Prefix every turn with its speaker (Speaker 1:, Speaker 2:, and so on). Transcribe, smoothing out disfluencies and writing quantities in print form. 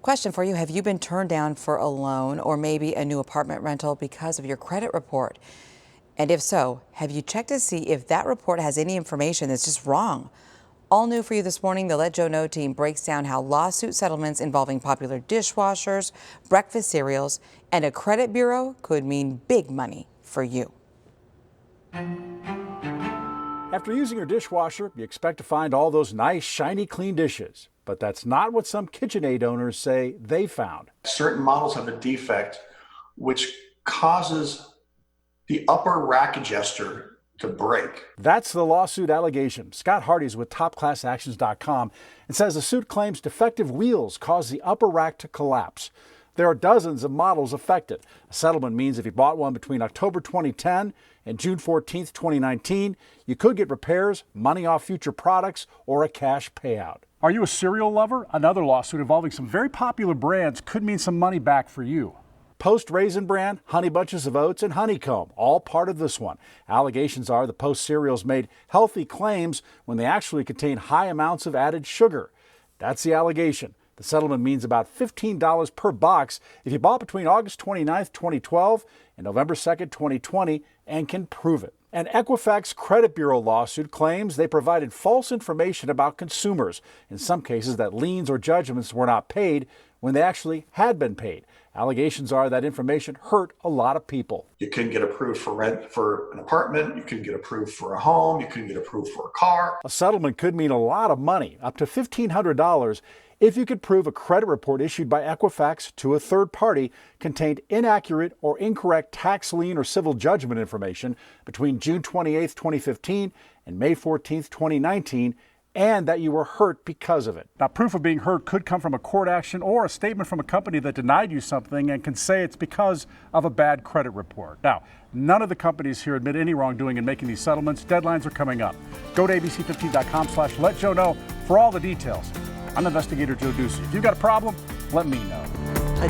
Speaker 1: Question for you. Have you been turned down for a loan or maybe a new apartment rental because of your credit report? And if so, have you checked to see if that report has any information that's just wrong? All new for you this morning, the Let Joe Know team breaks down how lawsuit settlements involving popular dishwashers, breakfast cereals, and a credit bureau could mean big money for you.
Speaker 2: After using your dishwasher, you expect to find all those nice, shiny, clean dishes. But that's not what some KitchenAid owners say they found.
Speaker 3: Certain models have a defect which causes the upper rack adjuster to break.
Speaker 2: That's the lawsuit allegation. Scott Hardy's with TopClassActions.com and says the suit claims defective wheels cause the upper rack to collapse. There are dozens of models affected. A settlement means if you bought one between October 2010 and June 14, 2019, you could get repairs, money off future products, or a cash payout. Are you a cereal lover? Another lawsuit involving some very popular brands could mean some money back for you. Post Raisin Bran, Honey Bunches of Oats, and Honeycomb, all part of this one. Allegations are the Post cereals made healthy claims when they actually contain high amounts of added sugar. That's the allegation. The settlement means about $15 per box if you bought between August 29, 2012 and November 2, 2020 and can prove it. An Equifax credit bureau lawsuit claims they provided false information about consumers, in some cases that liens or judgments were not paid when they actually had been paid. Allegations are that information hurt a lot of people.
Speaker 3: You couldn't get approved for rent for an apartment, you couldn't get approved for a home, you couldn't get approved for a car.
Speaker 2: A settlement could mean a lot of money, up to $1,500, if you could prove a credit report issued by Equifax to a third party contained inaccurate or incorrect tax lien or civil judgment information between June 28, 2015 and May 14, 2019, and that you were hurt because of it. Now, proof of being hurt could come from a court action or a statement from a company that denied you something and can say it's because of a bad credit report. Now, none of the companies here admit any wrongdoing in making these settlements. Deadlines are coming up. Go to abc15.com/letjoeknow for all the details. I'm investigator Joe Ducey. If you've got a problem, let me know.